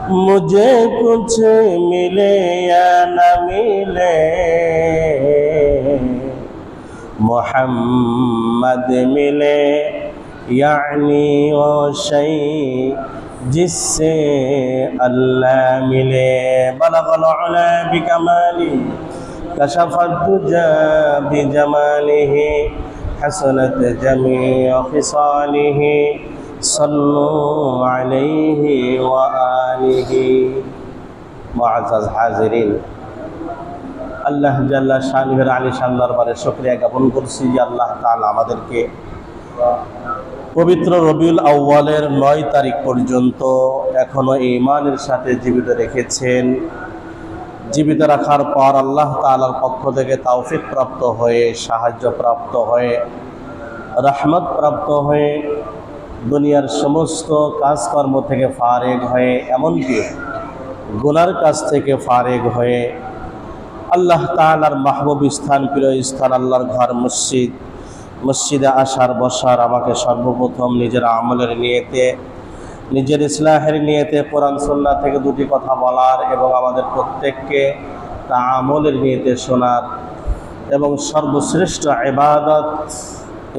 मुझे कुछ मिले या न मिले, मोहम्मद मिले यानी वो शै जिससे अल्लाह मिले। बलगल उला बिकमाली कशफत दुजा बिजमालिही हसनत जमीअ खिसालिही सल्लु अलैहि व आलिहि। मुअज़्ज़ज़ हाज़िरीन, আল্লাহ জাল্লা শানের আলী শান দরবারে শুকরিয়া জ্ঞাপন করছি যে আল্লাহ তাআলা আমাদেরকে পবিত্র রবিউল আউয়ালের ৯ তারিখ পর্যন্ত এখনো ঈমানের সাথে জীবিত রেখেছেন। জীবিত রাখার পর আল্লাহ তাআলার পক্ষ থেকে তৌফিক প্রাপ্ত হয়ে, সাহায্য প্রাপ্ত হয়ে, রহমত প্রাপ্ত হয়ে, দুনিয়ার সমস্ত কাজকর্ম থেকে ফারেগ হয়ে, এমনকি গুনার কাজ থেকে ফারেগ হয়ে আল্লাহ তাআলার মাহবুব স্থান, প্রিয় স্থান, আল্লাহর ঘর মসজিদ, মসজিদে আসার বসার আমাকে সর্বপ্রথম নিজের আমলের নিয়তে, নিজের ইসলাহের নিয়তে কোরআন সুন্নাহ থেকে দুটি কথা বলার এবং আমাদের প্রত্যেককে তা আমলের নিয়তে শোনার এবং সর্বশ্রেষ্ঠ ইবাদত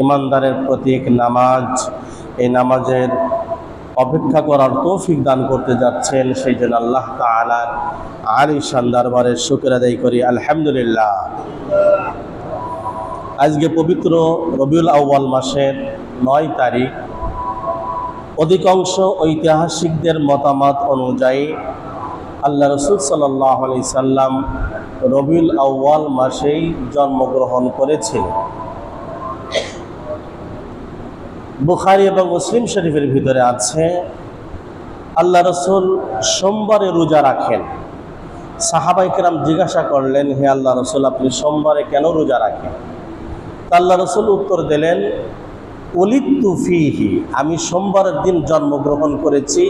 ইমানদারের প্রতীক নামাজ, এই নামাজের অপেক্ষা করার তৌফিক দান করতে যাচ্ছেন। সেই জন্য আল্লাহ তাআলার আলিশান দরবারে শুকর আদায় করি আলহামদুলিল্লাহ। আজকে পবিত্র রবিউল আউয়াল মাসের ৯ তারিখ। অধিকাংশ ঐতিহাসিকদের মতামত অনুযায়ী আল্লাহ রাসূল সাল্লাল্লাহু আলাইহি সাল্লাম রবিউল আউয়াল মাসেই জন্মগ্রহণ করেছিলেন। বুখারী এবং মুসলিম শরীফের ভিতরে আছে আল্লাহ রাসূল সোমবারে রোজা রাখেন। সাহাবায়ে কেরাম জিজ্ঞাসা করলেন, হে আল্লাহ রাসূল, আপনি সোমবারে কেন রোজা রাখেন? আল্লাহ রাসূল উত্তর দিলেন, উলিদতু ফীহি, আমি সোমবারের দিন জন্মগ্রহণ করেছি,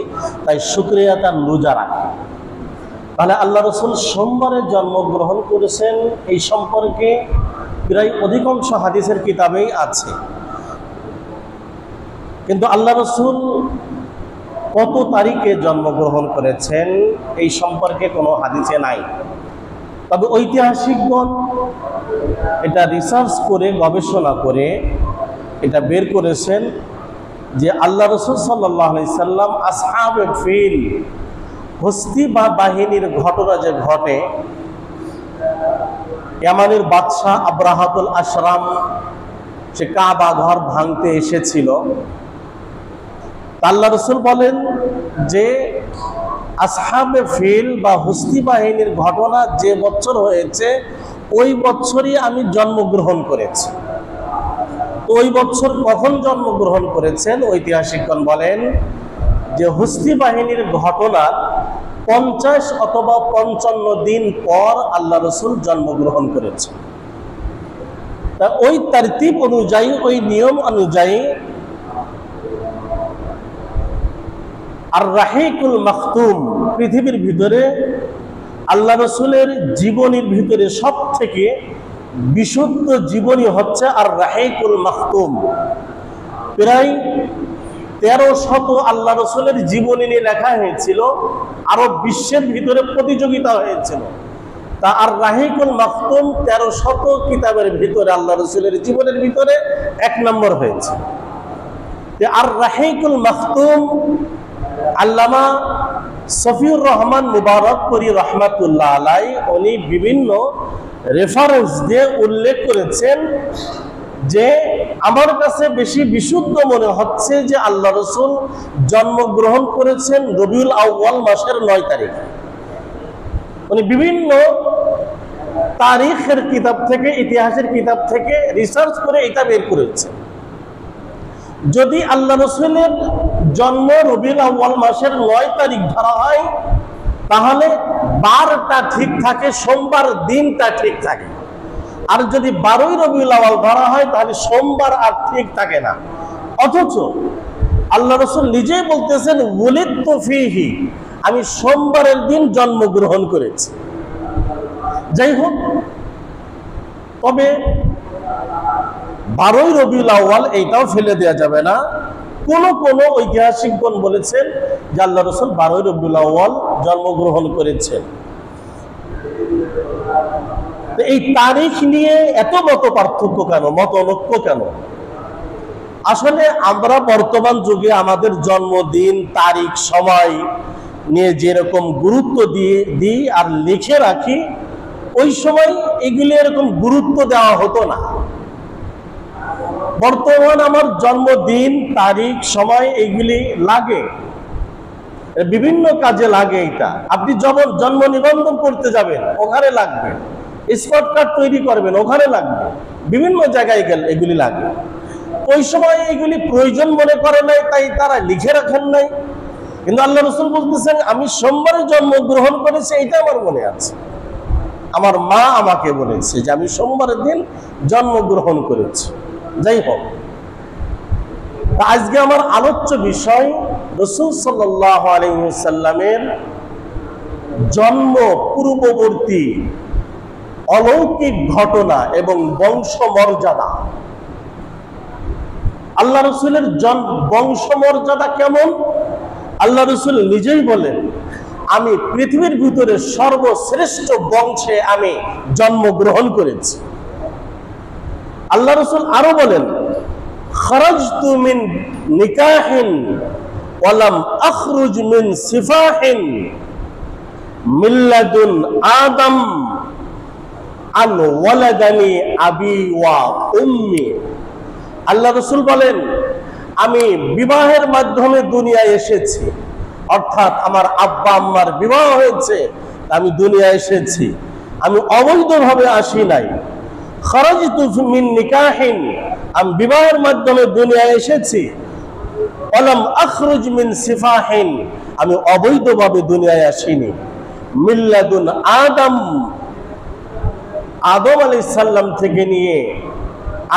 তাই শুকরিয়া তার রোজা রাখি। তাহলে আল্লাহ রাসূল সোমবারে জন্মগ্রহণ করেছেন এই সম্পর্কে প্রায় অধিকাংশ হাদিসের কিতাবেই আছে। কিন্তু আল্লাহ রাসূল কত তারিখে জন্মগ্রহণ করেছেন এই সম্পর্কে কোনো হাদিসে নাই। তবে ঐতিহাসিকগণ এটা রিসার্চ করে, গবেষণা করে এটা বের করেছেন যে আল্লাহ রাসূল সাল্লাল্লাহু আলাইহি সাল্লাম আসহাবে ফিল, হস্তি বা বাহিনীর ঘটনা যে ঘটে, ইয়ামানের বাদশাহ আবরাহাতুল আশরাম সে কাবা ঘর ভাঙতে এসেছিল। আল্লাহ রাসূল বলেন যে আসহাবে ফিল বা হস্তি বাহিনীর ঘটনা যে বছর হয়েছে ওই বছরই আমি জন্মগ্রহণ করেছি। ওই বছর কখন জন্মগ্রহণ করেছেন? ঐতিহাসিকগণ বলেন যে হস্তি বাহিনীর ঘটনার 50 অথবা 55 দিন পর আল্লাহ রাসূল জন্মগ্রহণ করেছেন। তা ওই তারতিব অনুযায়ী, ওই নিয়ম অনুযায়ী আর রাহিকুল মাখতুম, পৃথিবীর ভিতরে আল্লাহ রাসূলের জীবনীর ভিতরে সব থেকে বিশুদ্ধ জীবনী হচ্ছে আর রাহিকুল মাখতুম। প্রায় 1300 আল্লাহ রাসূলের জীবনী নিয়ে লেখা হয়েছিল, আরব বিশ্বের ভিতরে প্রতিযোগিতা হয়েছিল। তা আর রাহিকুল মাখতুম 1300 কিতাবের ভিতরে আল্লাহ রাসূলের জীবনের ভিতরে 1 নম্বর হয়েছে। আর রাহিকুল মাখতুম আল্লামা সফিউর রহমান মুবারকপুরী রহমাতুল্লাহ আলাইহি উনি বিভিন্ন রেফারেন্স দিয়ে উল্লেখ করেছেন যে আমার কাছে বেশি বিশুদ্ধ মনে হচ্ছে যে আল্লাহ রাসূল জন্মগ্রহণ করেছেন রবিউল আউয়াল মাসের ৯ তারিখে। উনি বিভিন্ন তারিখের কিতাব থেকে, ইতিহাসের কিতাব থেকে রিসার্চ করে এটা বের করেছেন। যদি আল্লাহ রাসূলের জন্ম রবিউল আউয়াল মাসের ৯ তারিখ ধরা হয় তাহলে বারটা ঠিক থাকে, সোমবার দিনটা ঠিক থাকে। আর যদি 12ই রবিউল আউয়াল ধরা হয় তাহলে সোমবার আর ঠিক থাকে না। অথচ আল্লাহ রাসূল নিজেই বলতেছেন উলিদতু ফীহি, আমি সোমবারের দিন জন্মগ্রহণ করেছি। যাই হোক, তবে 12ই রবিউল আউয়াল এইটাও ফেলে দেওয়া যাবে না, কোন কোন ঐতিহাসিকগণ বলেছেন যে আল্লাহ রাসূল 12 রবিউল আউয়াল জন্মগ্রহণ করেছেন। এই তারিখ নিয়ে এত মত পার্থক্য কেন, মত ঐক্য কেন? আসলে আমরা বর্তমান যুগে আমাদের জন্মদিন, তারিখ, সময় নিয়ে যেরকম গুরুত্ব দিই আর লিখে রাখি, ওই সময় এগুলি এরকম গুরুত্ব দেওয়া হতো না। বর্তমান আমার জন্মদিন, তারিখ, সময় এগুলি লাগে, বিভিন্ন কাজে লাগে। এটা আপনি যখন জন্ম নিবন্ধন করতে যাবেন ওখানে লাগবে, স্মার্ট কার্ড তৈরি করবেন ওখানে লাগবে, বিভিন্ন জায়গায় গেলে এগুলি লাগে। ওই সময় এগুলি প্রয়োজন মনে করে নাই, তাই তারা লিখে রাখেন নাই। কিন্তু আল্লাহ রাসূল বলতেছেন আমি সোমবারে জন্মগ্রহণ করেছি, এটা আমার মনে আছে। আমার মা আমাকে বলেছে যে আমি সোমবারের দিন জন্মগ্রহণ করেছি। যাই হোক, আজকে আমার আলোচ্য বিষয় রাসূল সাল্লাল্লাহু আলাইহি ওয়াসাল্লামের জন্ম পূর্ববর্তী অলৌকিক ঘটনা এবং বংশমর্যাদা। আল্লাহ রাসূলের বংশমর্যাদা কেমন? আল্লাহ রাসূল নিজেই বলেন আমি পৃথিবীর ভিতরে সর্বশ্রেষ্ঠ বংশে আমি জন্মগ্রহণ করেছি। আল্লাহ রাসূল আরো বলেন খারাজতু মিন নিকাহিন ওয়া লাম আখরুজ মিন সিফাহিন মিল্লাদুন আদম আন ওয়ালাদানি আবি ওয়া উম্মি। আল্লাহ রাসূল বলেন আমি বিবাহের মাধ্যমে দুনিয়ায় এসেছি, অর্থাৎ আমার আব্বা আম্মার বিবাহ হয়েছে, আমি দুনিয়ায় এসেছি, আমি অবৈধভাবে আসি নাই। খারাজতু মিন নিকাহিন, আমি বিবাহের মাধ্যমে দুনিয়ায় এসেছি। ওয়ালাম আখরুজ মিন সিফাহিন, আমি অবৈধভাবে দুনিয়ায় আসিনি। মিল্লাদুন আদম, আদম আলাইহিস সালাম থেকে নিয়ে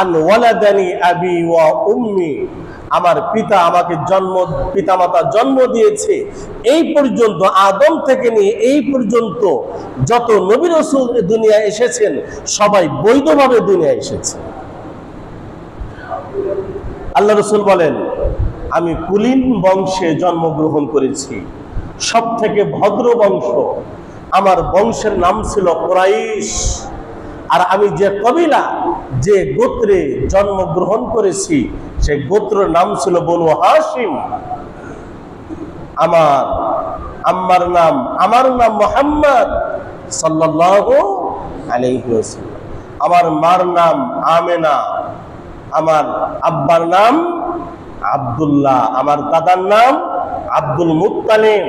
আন ওয়ালাদানি আবি ওয়া উম্মি, আমার পিতা আমাকে পিতামাতা জন্ম দিয়েছে, এই পর্যন্ত আদম থেকে নিয়ে এই পর্যন্ত যত নবী রাসূল দুনিয়ায় এসেছেন সবাই বৈধভাবে দুনিয়ায় এসেছে। আল্লাহ রাসূল বলেন আমি কুলীন বংশে জন্মগ্রহণ করেছি, সব থেকে ভদ্র বংশ। আমার বংশের নাম ছিল কুরাইশ, আর আমি যে কবিলা, যে গোত্রে জন্মগ্রহণ করেছি সেই গোত্রের নাম ছিল বনু হাশিম। আমার নাম মুহাম্মদ সাল্লাল্লাহু আলাইহি ওয়াসাল্লাম। আমার মার নাম আমেনা, আমার আব্বার নাম আব্দুল্লাহ, আমার দাদার নাম আব্দুল মুত্তালিব।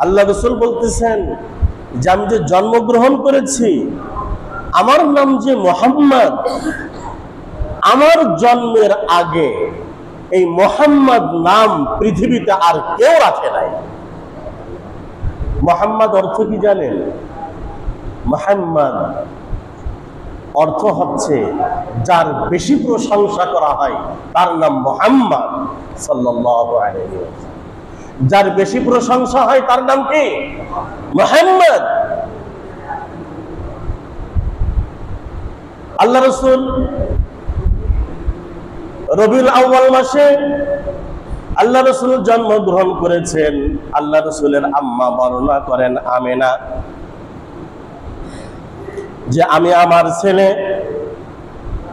আল্লাহ রাসূল বলতেছেন যে আমি যে জন্মগ্রহণ করেছি, আমার নাম যে মুহাম্মদ, আমার জন্মের আগে এই মুহাম্মদ নাম পৃথিবীতে আর কেউ রাখে নাই। মুহাম্মদ অর্থ কি জানেন? মুহাম্মদ অর্থ হচ্ছে যার বেশি প্রশংসা করা হয় তার নাম মুহাম্মদ সাল্লাল্লাহু আলাইহি ওয়াসাল্লাম। যার বেশি প্রশংসা হয় তার নাম কি? মুহাম্মদ। আল্লাহ রাসূল রবিউল আউয়াল মাসে আল্লাহ রাসূল জন্মগ্রহণ করেছেন। আল্লাহ রাসূলের আম্মা বর্ণনা করেন আমেনা যে আমি আমার ছেলে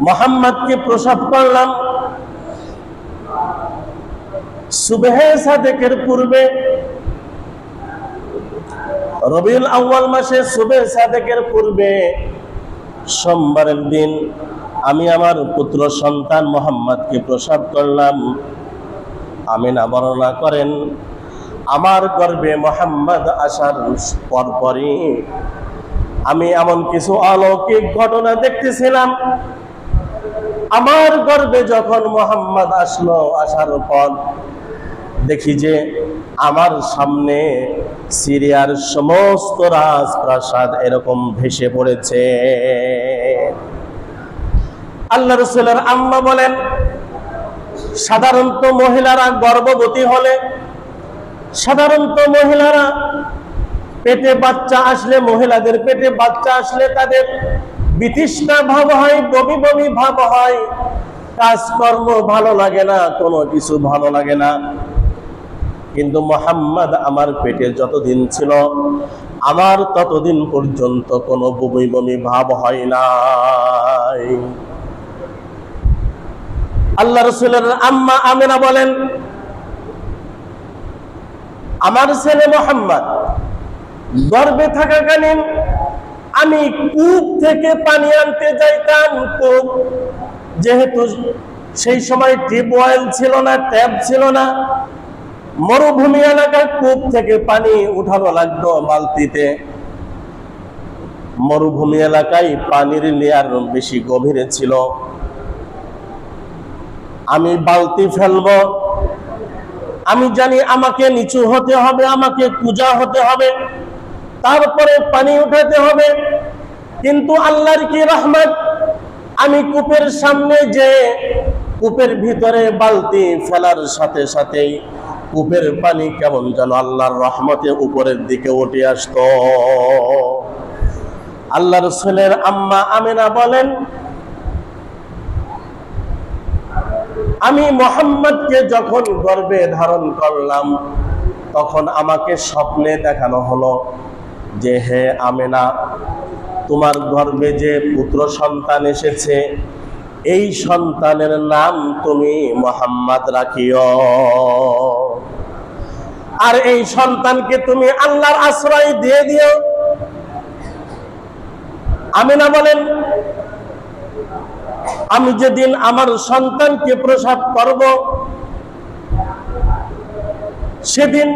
মুহাম্মদকে প্রসব করলাম সুবহে সাদেকের পূর্বে। রবিউল আউয়াল মাসে সুবহে সাদেকের পূর্বে সোমবারের দিন আমি আমার পুত্র সন্তান মুহাম্মদকে প্রসব করলাম। আমিনা বর্ণনা করেন আমার গর্ভে মুহাম্মদ আসার পরপরই আমি এমন কিছু অলৌকিক ঘটনা দেখতেছিলাম। আমার গর্ভে যখন মুহাম্মদ আসলো, আসার পর দেখি যে আমার সামনে সিরিয়ার সমস্ত রাজপ্রাসাদ এরকম ভেসে পড়েছে। আল্লাহ রাসূলের আম্মা বলেন সাধারণত মহিলারা গর্ভবতী হলে, সাধারণত মহিলারা পেটে বাচ্চা আসলে, মহিলাদের পেটে বাচ্চা আসলে তাদের বিতৃষ্ণা ভাব হয়, বমি বমি ভাব হয়, কাজকর্ম ভালো লাগে না, কোনো কিছু ভালো লাগে না। কিন্তু মুহাম্মদ আমার পেটে যতদিন ছিল আমার ততদিন পর্যন্ত কোনো বমি বমি ভাব হয় নাই। আল্লাহ রাসূলের আম্মা আমেনা বলেন, আমার ছেলে মুহাম্মদ গর্ভে থাকাকালীন আমি কূপ থেকে পানি আনতে যাইতাম। কূপ, যেহেতু সেই সময় টিউবওয়েল ছিল না, ট্যাপ ছিল না, মরুভূমি এলাকায় কূপ থেকে পানি উঠানো লাগতো বালতিতে। মরুভূমি এলাকায় পানির লেয়ার বেশি গভীরে ছিল। আমি বালতি ফেলবো, আমি জানি আমাকে নিচু হতে হবে, আমাকে কুজা হতে হবে, তারপরে পানি উঠাতে হবে। কিন্তু আল্লাহর কি রহমত, আমি কূপের সামনে যে কূপের ভিতরে বালতি ফেলার সাথে সাথেই কূপের পানি কেমন যেন আল্লাহর রহমতে উপরের দিকে উঠে আসতো। আল্লাহ রাসূলের আম্মা আমেনা বলেন, আমি মুহাম্মদকে যখন গর্ভে ধারণ করলাম তখন আমাকে স্বপ্নে দেখানো হলো যে, হে আমেনা, তোমার গর্ভে যে পুত্র সন্তান এসেছে এই সন্তানের নাম তুমি মুহাম্মদ রাখিও, আর এই সন্তানকে তুমি আল্লাহর আশ্রয় দিয়ে দিও। আমেনা বলেন, আমি যেদিন আমার সন্তানকে প্রসব করব সেদিন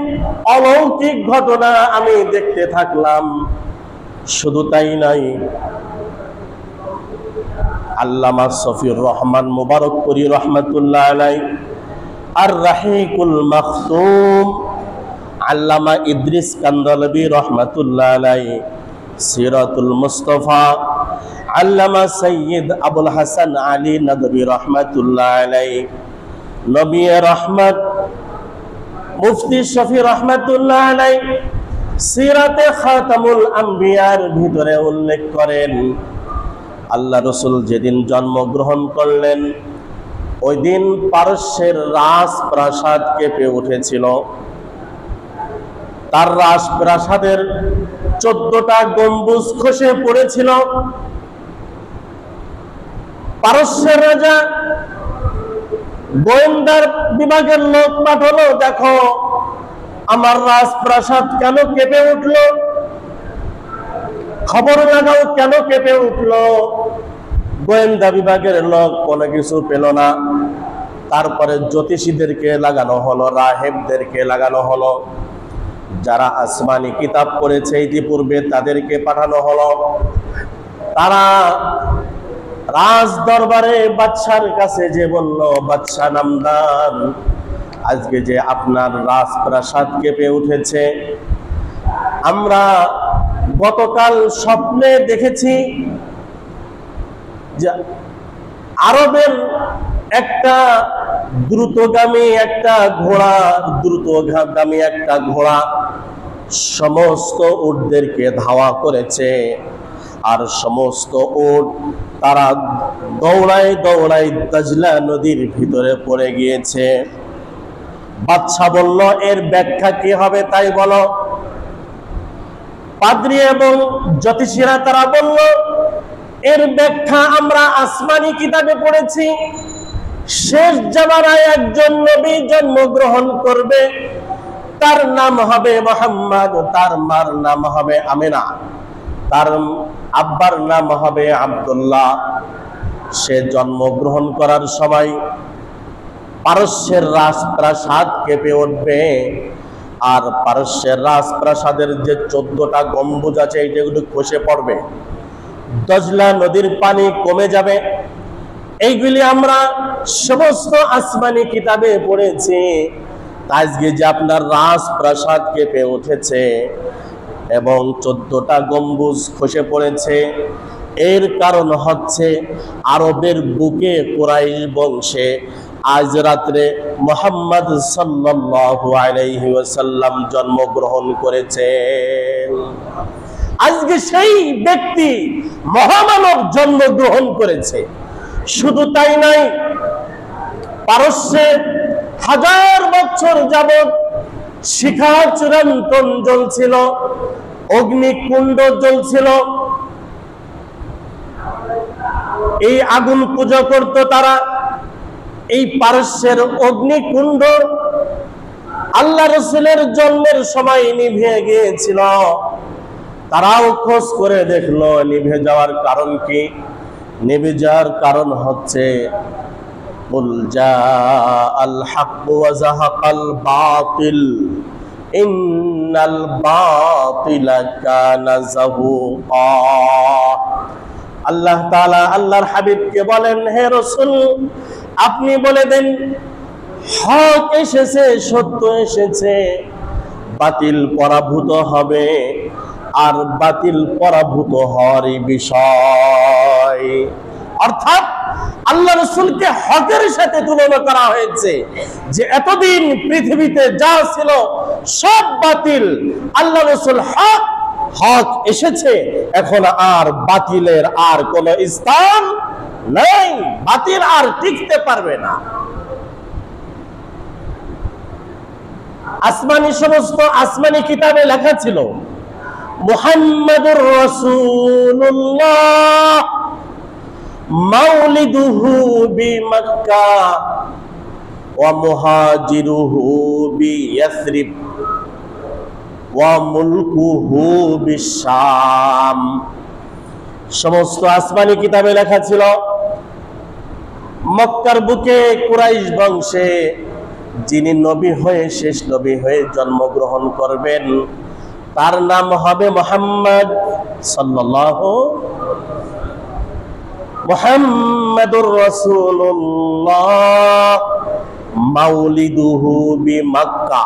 অলৌকিক ঘটনা আমি দেখতে থাকলাম। শুধু তাই নাই, আল্লামা শফিউর রহমান মুবারকপুরী রহমাতুল্লাহ আলাইহি আর রাহিকুল মাখতুম, আল্লামা ইদ্রিস কান্দলবী রহমাতুল্লাহ আলাইহি সিরাতুল মুস্তাফা, আল্লামা সৈয়দ আবুল হাসান আলী নদভী রহমাতুল্লাহ আলাইহি নবী রহমত মুফতি শফি রহমাতুল্লাহ আলাইহি সিরাতে খাতামুল আম্বিয়ার ভিতরে উল্লেখ করেন, আল্লাহ রাসূল যেদিন জন্মগ্রহণ করলেন ওই দিন পারস্যের রাজপ্রাসাদ কেঁপে উঠেছিল। তার রাজপ্রাসাদের 14টা গম্বুজ খসে পড়েছিল। পারস্যের রাজা গোয়েন্দার বিভাগের লোক পাঠালো, দেখো আমার রাজপ্রাসাদ কেন কেঁপে উঠলো, খবর লাগাও কেন কেঁপে উঠলো। গোয়েন্দা বিভাগের লোক কোনো কিছু পেল না। তারপরে জ্যোতিষীদেরকে লাগানো হলো, রাহেবদেরকে লাগানো হলো, যারা আসমানি কিতাব পড়েছে ইতিপূর্বে তাদেরকে পাঠানো হলো। তারা রাজ দরবারে বাদশার কাছে যে বলল, বাদশা নামদার, আজকে যে আপনার রাজপ্রাসাদ কেঁপে উঠেছে, আমরা গতকাল স্বপ্নে দেখেছি যে আরবের একটা দ্রুতগামী একটা ঘোড়া সমস্ত উটদেরকে ধাওয়া করেছে, আর সমস্ত উট তারা দৌড়ায় দৌড়ায় দাজলা নদীর ভিতরে পড়ে গিয়েছে। বাদশা বলল, এর ব্যাখ্যা কি হবে তাই বলো। পাদ্রী এবং জ্যোতিষীরা তারা বলল, এর ব্যাখ্যা আমরা আসমানি কিতাবে পড়েছি, শেষ জামানায় একজন নবী জন্মগ্রহণ করবে, তার নাম হবে মুহাম্মদ, তার মার নাম হবে আমেনা, তার আব্বার নাম হবে আব্দুল্লাহ। সে জন্মগ্রহণ করার সময় পারস্যের রাজপ্রাসাদ কেঁপে উঠবে, আর পারস্যের রাজপ্রাসাদের যে 14টা গম্বুজ আছে এইগুলো খসে পড়বে, দজলা নদীর পানি কমে যাবে। এইগুলি আমরা সমস্ত আসমানি কিতাবে পড়েছি। আজকে যে আপনার রাজপ্রাসাদ কেঁপে উঠেছে এবং 14টা গম্বুজ খসে পড়েছে, এর কারণ হচ্ছে আরবের বুকে কুরাইশ বংশে আজ রাত্রে মুহাম্মদ সাল্লাল্লাহু আলাইহি ওয়াসাল্লাম জন্মগ্রহণ করেছেন। আজকে সেই ব্যক্তি মহামানব জন্মগ্রহণ করেছে। শুধু তাই নাই, পারস্যে 1000 বছর যাবত শিখা চিরন্তন জ্বলছিল, অগ্নিকুণ্ড জ্বলছিল। এই আগুন পূজা করত তারা। এই পারস্যের অগ্নিকুণ্ড আল্লাহ রাসূলের জন্মের সময় নিভে গিয়েছিল। তারাও খোঁজ করে দেখলো নিভে যাওয়ার কারণ কি। নিভে যাওয়ার কারণ হচ্ছে কুল জাআল হাক্কু ওয়া যাহাকাল বাতিল ইন্নাল বাতিলা কানা যাহুকা। আল্লাহ তাআলা আল্লাহর হাবিবকে বলেন, হে রাসূল আপনি বলে দেন, হক এসেছে, সত্য এসেছে, বাতিল পরাভূত হবে, আর বাতিল পরাভূত হওয়ারই বিষয়। অর্থাৎ আল্লাহ রাসূলকে হকের সাথে তুলনা করা হয়েছে, যে এতদিন পৃথিবীতে যা ছিল সব বাতিল, আল্লাহ রাসূল হক, হক এসেছে, এখন আর বাতিলের আর কোন স্থান নেই, বাতিল আর টিকতে পারবে না। আসমানি সমস্ত আসমানি কিতাবে লেখা ছিল মুহাম্মাদুর রাসূলুল্লাহ মাউলিদুহু বিমক্কা ওয়া মুহাজিরুহু বিয়াসরিব ওয়া মুলকুহু বিশাম। সমস্ত আসমানি কিতাবে লেখা ছিল মক্কার বুকে কুরাইশ বংশে যিনি নবী হয়ে শেষ নবী হয়ে জন্মগ্রহণ করবেন তার নাম হবে মুহাম্মদ সাল্লাল্লাহু মুহাম্মাদুর রাসূলুল্লাহ মাউলিদুহু বিমক্কা,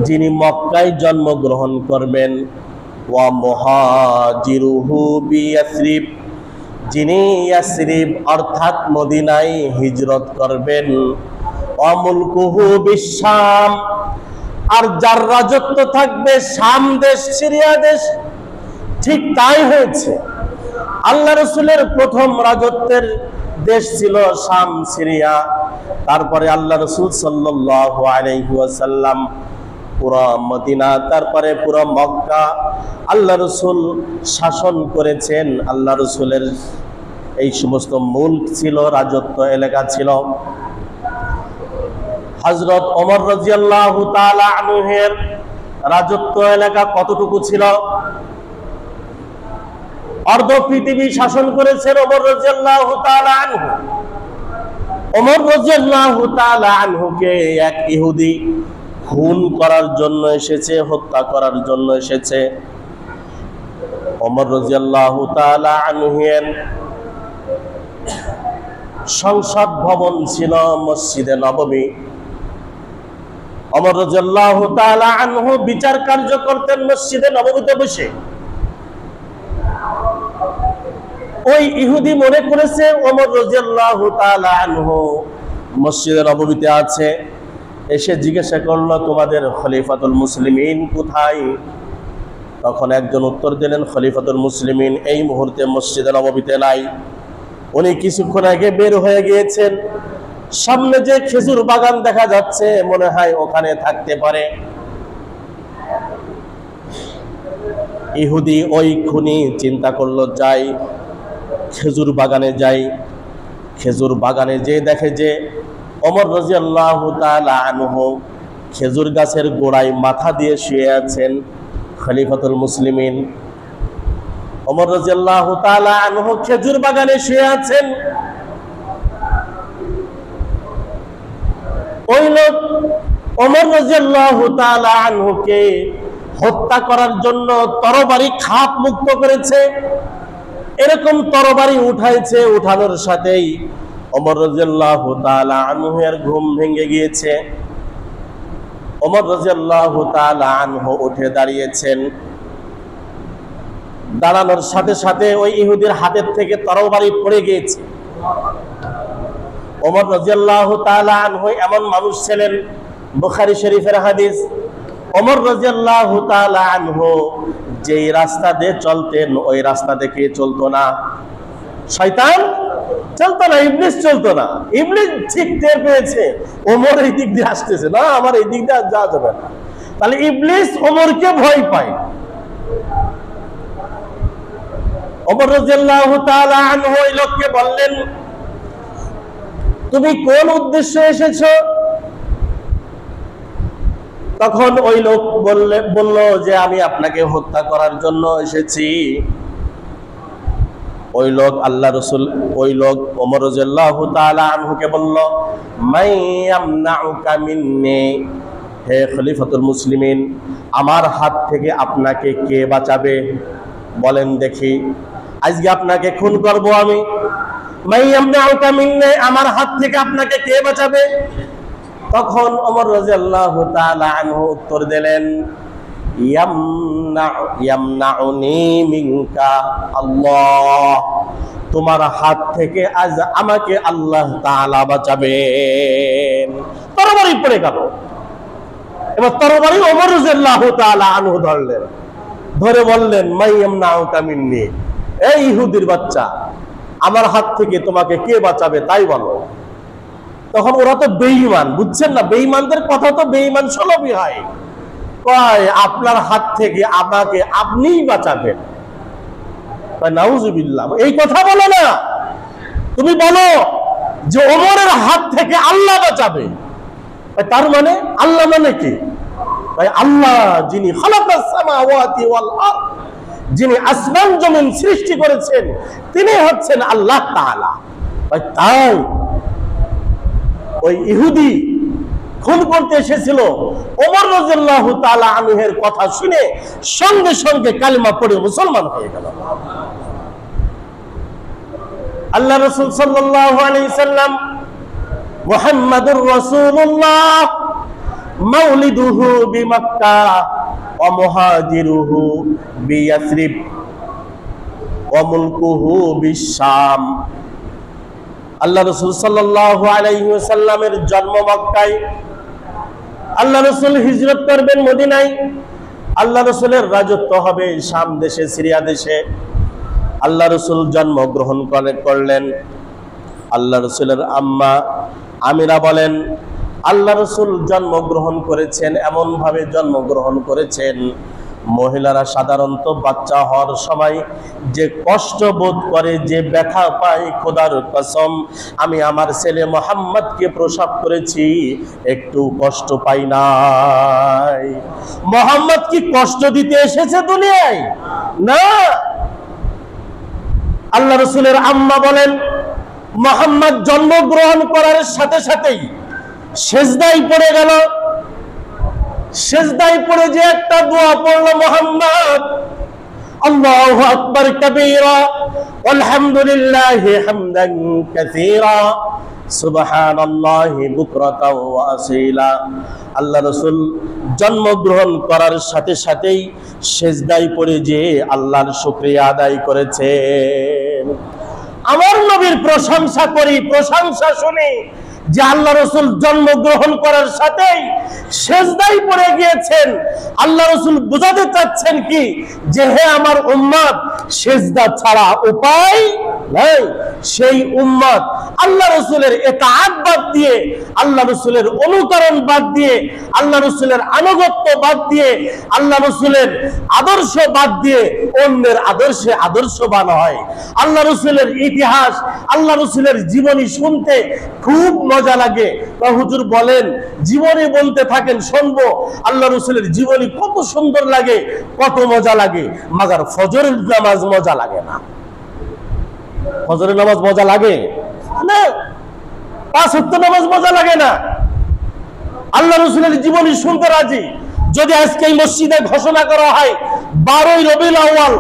যিনি মক্কায় জন্মগ্রহণ করবেন, ওয়া মুহাজিরুহু বিয়াসরিব, যিনি ইয়াসরিব অর্থাৎ মদিনায় হিজরত করবেন, ওয়া মুলকুহু বিশাম, আর যার রাজত্ব থাকবে শাম দেশ, সিরিয়া দেশ। ঠিক তাই হয়েছে। আল্লাহ রাসূলের প্রথম রাজত্বের দেশ ছিল শাম, সিরিয়া। তারপরে আল্লাহ রাসূল সাল্লাল্লাহু আলাইহি ওয়াসাল্লাম পুরো মদিনা, তারপরে পুরো মক্কা আল্লাহ রাসূল শাসন করেছেন। আল্লাহ রাসূলের এই সমস্ত মুলক ছিল, রাজত্ব এলাকা ছিল। হযরত ওমর রাদিয়াল্লাহু তাআলা আনহুর রাজত্ব এলাকা কতটুকু ছিল? অর্ধ পৃথিবী শাসন করেছেন ওমর রাদিয়াল্লাহু তাআলা আনহু। ওমর রাদিয়াল্লাহু তাআলা আনহুকে এক ইহুদি খুন করার জন্য এসেছে, হত্যা করার জন্য এসেছে। ওমর রাদিয়াল্লাহু তাআলা আনহুর সংসদ ভবন ছিল মসজিদে নববী। ওমর রাদিয়াল্লাহু তাআলা আনহু বিচার কার্য করতেন মসজিদে নববীতে বসে। ওই ইহুদি মনে করেছে ওমর রাদিয়াল্লাহু তাআলা আনহু মসজিদে নববীতে আছে, এসে জিজ্ঞাসা করলো তোমাদের খলিফাতুল মুসলিমিন কোথায়? তখন একজন উত্তর দিলেন, খলিফাতুল মুসলিমিন এই মুহূর্তে মসজিদে নববীতে নাই, উনি কিছুক্ষণ আগে বের হয়ে গিয়েছেন। সামনে যে খেজুর বাগান দেখা যাচ্ছে মনে হয় ওখানে থাকতে পারে। ইহুদি ওই খুনি চিন্তা করলো যাই খেজুর বাগানে যাই। খেজুর বাগানে যে দেখে যে ওমর রাদিয়াল্লাহু তাআলা আনহু খেজুর গাছের গোড়ায় মাথা দিয়ে শুয়ে আছেন খলিফাতুল মুসলিমিন। ওমর রাদিয়াল্লাহু তাআলা আনহু খেজুর বাগানে শুয়ে আছেন। ওই লোক ওমর রাদিয়াল্লাহু তাআলা আনহুকে হত্যা করার জন্য তরবারি খাপ মুক্ত করেছে। এরকম তরবারি উঠাইছে, উঠানোর সাথেই ওমর রাদিয়াল্লাহু তাআলা আনহুর ঘুম ভেঙে গিয়েছে। ওমর রাদিয়াল্লাহু তাআলা আনহু উঠে দাঁড়িয়েছেন। দাঁড়ানোর সাথে সাথে ওই ইহুদির হাতের থেকে তরবারি পড়ে গিয়েছে। ওমর রাদিয়াল্লাহু তাআলা আনহু এমন মানুষ ছিলেন, বুখারী শরীফের হাদিস, ওমর রাদিয়াল্লাহু তাআলা আনহু যেই রাস্তা দিয়ে চলতেন ওই রাস্তা দেখে চলতো না। শয়তান চলতো না, ইবলিস চলতো না। ইবলিস ঠিক টের পেয়েছে ওমর এই দিক দিয়ে আসতেছে, না আমার এই দিক দিয়ে যাওয়া যাবে না। তাহলে ইবলিস ওমরকে ভয় পায়। ওমর রাদিয়াল্লাহু তাআলা আনহু ওই লোককে বললেন, তুমি কোন উদ্দেশ্যে এসেছো? তখন ওই লোক বলল যে আমি আপনাকে হত্যা করার জন্য এসেছি। ওই লোক আল্লাহ রাসূল, ওই লোক ওমর রাদিয়াল্লাহু তাআলা আনহুকে বলল, মাইয়ামনাউকা মিন্নি, হে খলিফাতুল মুসলিমিন, আমার হাত থেকে আপনাকে কে বাঁচাবে বলেন দেখি, আজকে আপনাকে খুন করব আমি। মাইয়ামনাউকা মিন্নি, আমার হাত থেকে আপনাকে কে বাঁচাবে? তখন ওমর রাদিয়াল্লাহু তাআলা আনহু উত্তর দিলেন, ইয়ামনাউনি মিনকা আল্লাহ, তোমার হাত থেকে আজ আমাকে আল্লাহ তাআলা বাঁচাবেন। তরবারি পড়ে গেল। এবার তরবারি ওমর রাদিয়াল্লাহু তাআলা আনহু ধরলেন, ধরে বললেন, মাইয়ামনাউকা মিন্নি, এই ইহুদির বাচ্চা, আমার হাত থেকে তোমাকে কে বাঁচাবে তাই বলো। তখন ওরা তো বেঈমান, বুঝছেন না, বেঈমানদের কথা তো বেঈমান সলবই হয়। কয় আপনার হাত থেকে আমাকে আপনিই বাঁচাবেন। নাউজুবিল্লাহ, এই কথা বলো না, তুমি বলো যে ওমরের হাত থেকে আল্লাহ বাঁচাবে। তার মানে আল্লাহ মানে কি? ভাই আল্লাহ যিনি খালাকাস সামাওয়াতি ওয়াল আরদ, যিনি আসমান জমিন সৃষ্টি করেছেন, তিনি হচ্ছেন আল্লাহ তাআলা। ভাই তাই ওই ইহুদি খুন করতে এসেছিল, ওমর রাদিয়াল্লাহু তাআলা আনহুর কথা শুনে সঙ্গে সঙ্গে কালিমা পড়ে মুসলমান হয়ে গেল। আল্লাহ রাসূল সাল্লাল্লাহু আলাইহি সাল্লাম, মুহাম্মাদুর রাসূলুল্লাহ, মাউলিদুহু বিমক্কা ওয়া মুহাজিরুহু বিয়াসরিব ওয়া মুলকুহু বিশাম। আল্লাহ রাসূল সাল্লাল্লাহু আলাইহি ওয়াসাল্লামের জন্ম মক্কায়, আল্লাহ রাসূল হিজরত করবেন মদিনায়, আল্লাহ রাসূলের রাজত্ব হবে শাম দেশে, সিরিয়া দেশে। আল্লাহ রাসূল জন্মগ্রহণ করলেন। আল্লাহ রাসূলের আম্মা আমিরা বলেন, আল্লাহ রাসূল জন্মগ্রহণ করেছেন, এমন ভাবে জন্মগ্রহণ করেছেন, মহিলারা সাধারণত বাচ্চা হওয়ার সময় যে কষ্ট বোধ করে, যে ব্যথা পায়, খোদার কসম আমি আমার ছেলে মুহাম্মদকে প্রসব করেছি, একটু কষ্ট পাই নাই। মুহাম্মদ কি কষ্ট দিতে এসেছে দুনিয়ায়? না। আল্লাহ রাসূলের আম্মা বলেন, মুহাম্মদ জন্মগ্রহণ করার সাথে সাথেই সেজদায় পড়ে গেল। সেজদায় পড়ে যে একটা দোয়া পড়ল, মুহাম্মদ আল্লাহু আকবার কাবীরা আলহামদুলিল্লাহি হামদান কাসীরা সুবহানাল্লাহি বুকরাতাও ওয়া আসীলা। আল্লাহ রাসূল জন্মগ্রহণ করার সাথে সাথেই সেজদায় পড়ে যে আল্লাহর শুকরিয়া আদায় করেছেন। আমার নবীর প্রশংসা করি, প্রশংসা শুনি যে আল্লাহ রাসূল জন্মগ্রহণ করার সাথেই সেজদায় পড়ে গিয়েছেন। আল্লাহ রাসূল বোঝাতে চাচ্ছেন কি, যে হে আমার উম্মত, সেজদা ছাড়া উপায় নাই। সেই উম্মত আল্লাহ রাসূলের ইতাআত বাদ দিয়ে, আল্লাহ রাসূলের অনুকরণ বাদ দিয়ে, আল্লাহ রাসূলের আনুগত্য বাদ দিয়ে, আল্লাহ রাসূলের আদর্শ বাদ দিয়ে অন্যের আদর্শে আদর্শবান হয়। আল্লাহ রাসূলের ইতিহাস, আল্লাহ রাসূলের জীবনী শুনতে খুব মজা লাগে। হুজুর বলেন, জীবনী বলতে থাকেন, শুনবো আল্লাহ রাসূলের জীবনী কত সুন্দর লাগে, কত মজা লাগে। মাগার ফজরের নামাজ মজা লাগে না। ফজরের নামাজ মজা লাগে না, পাঁচ ওয়াক্ত নামাজ মজা লাগে না। আল্লাহ রাসূলের জীবনী শুনতে রাজি। যদি আজকে এই মসজিদে ঘোষণা করা হয় 12ই রবিউল আউয়াল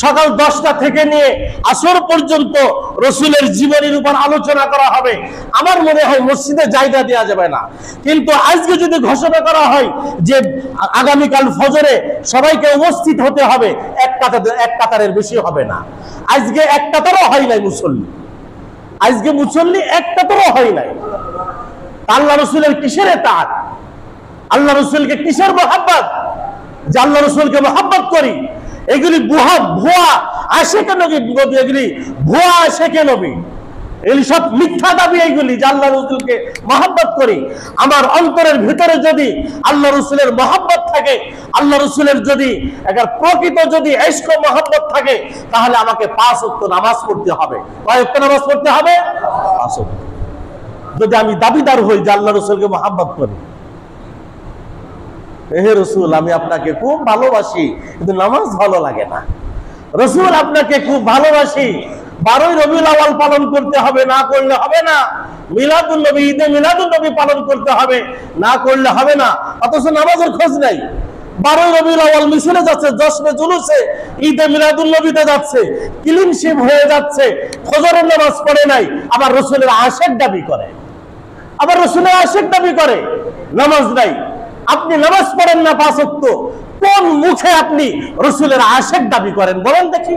সকাল 10টা থেকে নিয়ে আসর পর্যন্ত রাসূলের জীবনীর উপর আলোচনা করা হবে, আমার মনে হয় মসজিদে জায়গা দেওয়া যাবে না। কিন্তু আজকে যদি ঘোষণা করা হয় যে আগামীকাল ফজরে সবাইকে উপস্থিত হতে হবে, এক কাতারের বেশি হবে না। আজকে এক কাতারও হয় নাই মুসল্লি, আজকে মুসল্লি এক কাতারও হয় নাই। আল্লাহ রাসূলের কিসের ইতাআত, আল্লাহ রাসূলকে কিসের মহব্বত, যে আল্লাহ রাসূলকে মহব্বত করি। এগুলি ভুয়া আশেকে নবী, এগুলি ভুয়া আশেকে নবী। এগুলি সব মিথ্যা দাবি। এইগুলি যে আল্লাহ রসুলকে মহব্বত করি, আমার অন্তরের ভিতরে যদি আল্লাহ রসুলের মহব্বত থাকে, আল্লাহ রসুলের যদি একটা প্রকৃত যদি ইশক মহব্বত থাকে, তাহলে আমাকে 5 ওয়াক্ত নামাজ পড়তে হবে। কয় ওয়াক্ত নামাজ পড়তে হবে? 5 ওয়াক্ত। যদি আমি দাবিদার হই যে আল্লাহ রসুলকে মহব্বত করি, হে রসুল আমি আপনাকে খুব ভালোবাসি, কিন্তু নামাজ ভালো লাগে না। রসুল আপনাকে খুব ভালোবাসি, 12ই রবিউল আউয়াল পালন করতে হবে, না করলে হবে না। মিলাদুন নবী, ঈদে মিলাদুন নবী পালন করতে হবে, না করলে হবে না। অথচ নামাজের খোঁজ নাই। 12ই রবিউল আউয়াল মিছিলে যাচ্ছে, জশ্নে জুলুসে, ঈদে মিলাদুন নবীতে যাচ্ছে, ক্লিনশিপ হয়ে যাচ্ছে, ফজরের নামাজ পড়ে নাই, আবার রসুলের আশিক দাবি করে, আবার রসুলের আশিক দাবি করে, নামাজ নাই। আপনি নামাজ পড়েন না 5 ওয়াক্ত, কোন মুখে আপনি রসুলের আশিক দাবি করেন বলেন দেখি?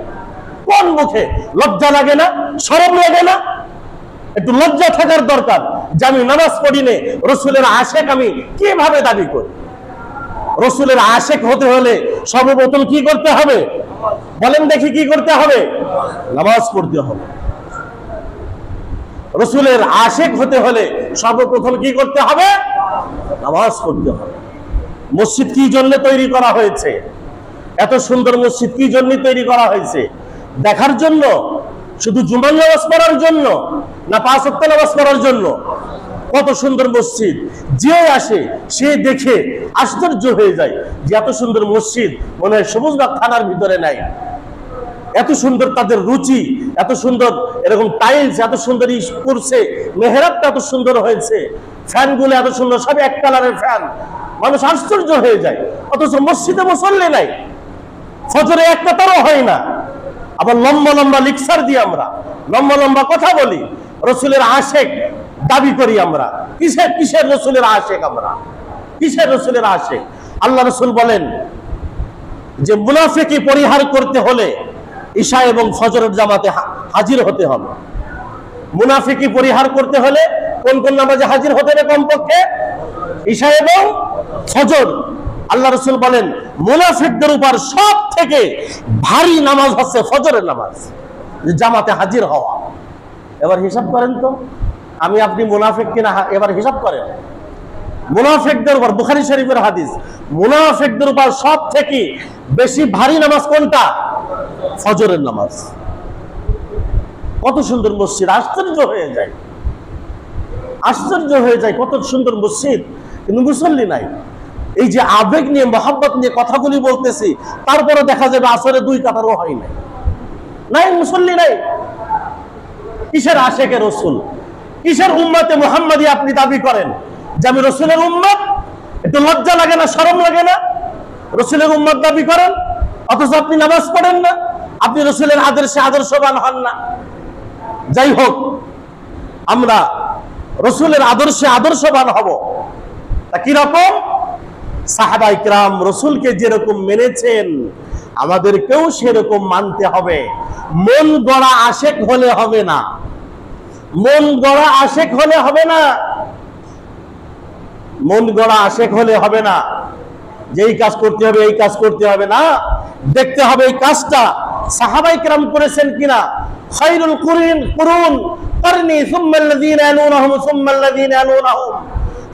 কোন মুখে? লজ্জা লাগে না? শরম লাগে না? একটু লজ্জা থাকার দরকার যে আমি নামাজ পড়ি নে, রসুলের আশিক আমি কিভাবে দাবি করি? রসুলের আশিক হতে হলে সর্বপ্রথম কি করতে হবে বলেন দেখি? কি করতে হবে? নামাজ পড়তে হবে। রসুলের আশিক হতে হলে সর্বপ্রথম কি করতে হবে? নামাজ পড়তে হবে। মসজিদ কি জন্য তৈরি করা হয়েছে? এত সুন্দর মসজিদ কি জন্য তৈরি করা হয়েছে? দেখার জন্য? শুধু জুমার নামাজ পড়ার জন্য? না 5 ওয়াক্ত নামাজ পড়ার জন্য? কত সুন্দর মসজিদ, যে আসে সে দেখে আশ্চর্য হয়ে যায় যে এত সুন্দর মসজিদ মনে হয় সবুজবাগ থানার ভিতরে নাই। এত সুন্দর তাদের রুচি, এত সুন্দর এরকম টাইলস, এত সুন্দর করছে, মেহরাবটা এত সুন্দর হয়েছে, ফ্যানগুলো এত সুন্দর, সব এক কালারের ফ্যান। মানুষ আশ্চর্য হয়ে যায়। অথচ মসজিদে মুসল্লি নাই, ফজরে এক কাতারও হয় না। আবার লম্বা লম্বা লেকচার দিয়ে আমরা লম্বা লম্বা কথা বলি, রসুলের আশিক দাবি করি আমরা। কিসের রসুলের আশিক? আমরা কিসের রসুলের আশিক? আল্লাহ রসুল বলেন যে মুনাফিকি পরিহার করতে হলে ঈশা এবং ফজরের জামাতে হাজির হতে হবে। মুনাফিকি পরিহার করতে হলে কোন কোন নামাজে হাজির হতে হবে? কমপক্ষে ঈশা এবং ফজর। আল্লাহ রসুল বলেন মুনাফিকদের উপর সব থেকে ভারী নামাজ হচ্ছে ফজরের নামাজ, জামাতে হাজির হওয়া। এবার হিসাব করেন তো, আমি আপনি মুনাফিক কিনা? এবার হিসাব করেন। মুনাফিকদের উপর, বুখারী শরীফের হাদিস, মুনাফিকদের উপর সব থেকে বেশি ভারী নামাজ কোনটা? ফজরের নামাজ। কত সুন্দর মসজিদ, আশ্চর্য হয়ে যায়, আশ্চর্য হয়ে যায়, কত সুন্দর মসজিদ, কিন্তু মুসল্লি নাই। এই যে আবেগ নিয়ে, মহব্বত নিয়ে কথাগুলি বলতেছি, তারপরে দেখা যাবে আসরে 2 কাতারও হয় নাই, নাই মুসল্লি নাই। কিসের আশিকে রসুল? কিসের উম্মতে মুহাম্মাদি আপনি দাবি করেন যে আমি রসুলের উম্মত? একটু লজ্জা লাগে না? শরম লাগে না? রসুলের উম্মত দাবি করেন, অথচ আপনি নামাজ পড়েন না, আপনি রসুলের আদর্শে আদর্শবান হন না। যাই হোক, আমরা রসুলের আদর্শে আদর্শবান হব। তা কিরকম? সাহাবায়ে কিরাম রসুলকে যেরকম মেনেছেন আমাদেরকেও সেরকম মানতে হবে। মন গড়া আশিক হলে হবে না, মন গড়া আশিক হলে হবে না, মন গড়া আশিক হলে হবে না। যেই কাজ করতে হবে এই কাজ করতে হবে না, দেখতে হবে এই কাজটা সাহাবায়ে কিরাম করেছেন কিনা। খায়রুল কুরুন করনি সুম্মা আল্লাযীনা ইয়ালুনহুম সুম্মা আল্লাযীনা ইয়ালুনহুম।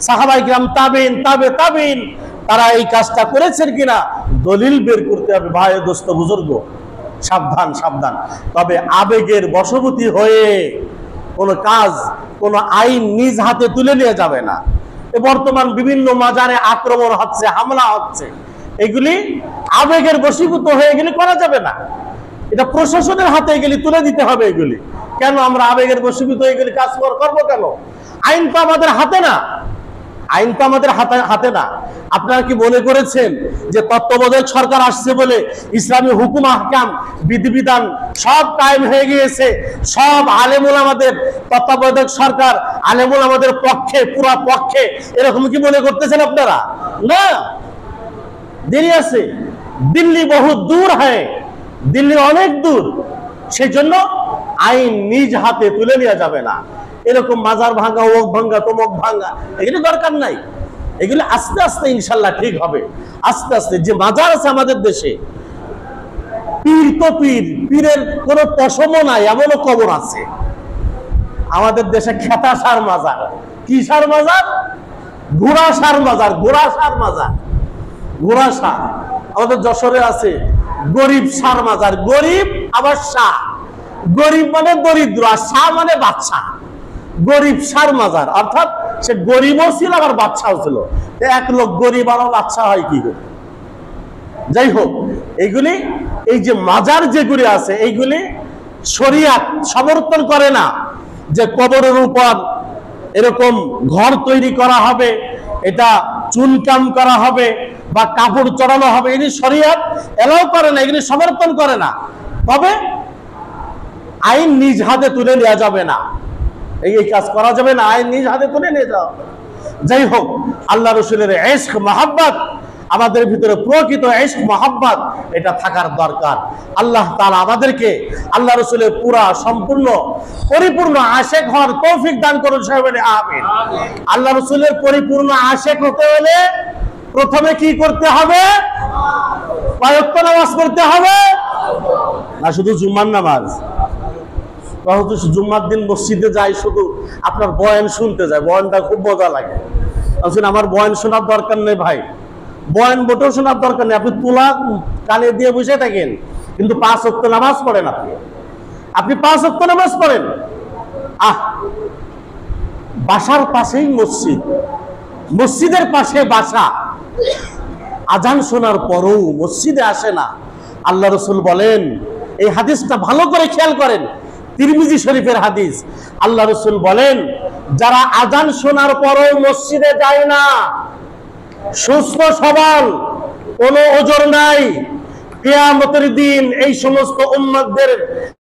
সাহাবায়ে কিরাম, তাবেঈন, তাবেঈন, তারা এই কাজটা করেছেন কিনা দলিল বের করতে হবে। ভাই, দোস্ত, বুজুর্গ, সাবধান সাবধান। তবে আবেগের বশবর্তী হয়ে কোন কাজ, কোন আইন নিজ হাতে তুলে নিয়ে যাবে না। বর্তমান বিভিন্ন মাজারে আক্রমণ হচ্ছে, হামলা হচ্ছে, এগুলি আবেগের বশীভূত হয়ে এগুলি করা যাবে না। এটা প্রশাসনের হাতে এগুলি তুলে দিতে হবে। এগুলি কেন আমরা আবেগের বশীভূত হয়ে এগুলি কাজ করবো কেন? আইন তো আমাদের হাতে না, আইন তো আমাদের হাতে না। আপনারা কি মনে করেছেন যে তত্ত্বাবধায়ক সরকার আসছে বলে ইসলামী হুকুম আহকাম, বিধিবিধান সব কায়েম হয়ে গিয়েছে, সব আলেম ওলামাদের, তত্ত্বাবধায়ক সরকার আলেম ওলামাদের পক্ষে, পুরা পক্ষে, এরকম কি মনে করতেছেন আপনারা? না, দেরি আছে। দিল্লি বহু দূর হয়, দিল্লি অনেক দূর। সেই জন্য আইন নিজ হাতে তুলে নেওয়া যাবে না। এরকম মাজার ভাঙ্গা, ওক ভাঙ্গা, তমক ভাঙ্গা, এগুলি দরকার নাই। এগুলি আস্তে আস্তে ইনশাল্লাহ ঠিক হবে। আস্তে আস্তে যে মাজার আছে আমাদের দেশে, পীর তো পীর, পীরের কোনো পশমও নাই, এমনও কবর আছে। আমাদের দেশে খেতা সার মাজার, কি সার মাজার? ঘোড়া সার মাজার, ঘোড়া সার মাজার, ঘোড়া সার। আমাদের যশোরে আছে গরিব সার মাজার, গরিব আবার শাহ, গরিব মানে দরিদ্র আর শাহ মানে বাচ্চা, গরিব সার মাজার, অর্থাৎ সে গরিবও ছিল আবার বাচ্চাও ছিল। এক লোক গরিব আর বাচ্চা হয় কি করে? যাই হোক, এইগুলি এই যে মাজার যেগুলি আছে এইগুলি শরিয়াত সমর্থন করে না যে কবরের উপর এরকম ঘর তৈরি করা হবে, এটা চুনকাম করা হবে বা কাপড় চড়ানো হবে, এগুলি শরিয়াত এলাও করে না, এগুলি সমর্থন করে না। তবে আইন নিজ হাতে তুলে নেওয়া যাবে না, এই কাজ করা যাবে না, আইন নিজ হাতে তুলে নিয়ে যাওয়া হবে। যাই হোক, আল্লাহ রসুলের ইশক মহব্বত, আমাদের ভিতরে প্রকৃত ইশক মহব্বত এটা থাকার দরকার। আল্লাহ তাআলা আমাদেরকে আল্লাহ রসুলের পুরা সম্পূর্ণ পরিপূর্ণ আশেক হওয়ার তৌফিক দান করুন, সবাই বলে আমিন। আল্লাহ রসুলের পরিপূর্ণ আশেক হতে হলে প্রথমে কি করতে হবে? কয় ওয়াক্ত নামাজ পড়তে হবে? না শুধু জুম্মার নামাজ? জুম্মার দিন মসজিদে যাই, শুধু আপনার বয়ান শুনতে যায়, বয়ানটা খুব মজা লাগে। আমার বয়ান শোনার দরকার নেই ভাই, বয়ান মোটেও শোনার দরকার নেই। আপনি তুলা কানে দিয়ে বসে থাকেন, কিন্তু 5 ওয়াক্ত নামাজ পড়েন। আপনি 5 ওয়াক্ত নামাজ পড়েন। বাসার পাশেই মসজিদ, মসজিদের পাশে বাসা, আজান শোনার পরও মসজিদে আসে না। আল্লাহ রসুল বলেন, এই হাদিসটা ভালো করে খেয়াল করেন, তিরমিজি শরীফের হাদিস। আল্লাহ রসুল বলেন, যারা আজান শোনার পরও মসজিদে যায় না, সুস্থ সবল, কোনো ওজর নাই, কিয়ামতের দিন এই সমস্ত উম্মতদের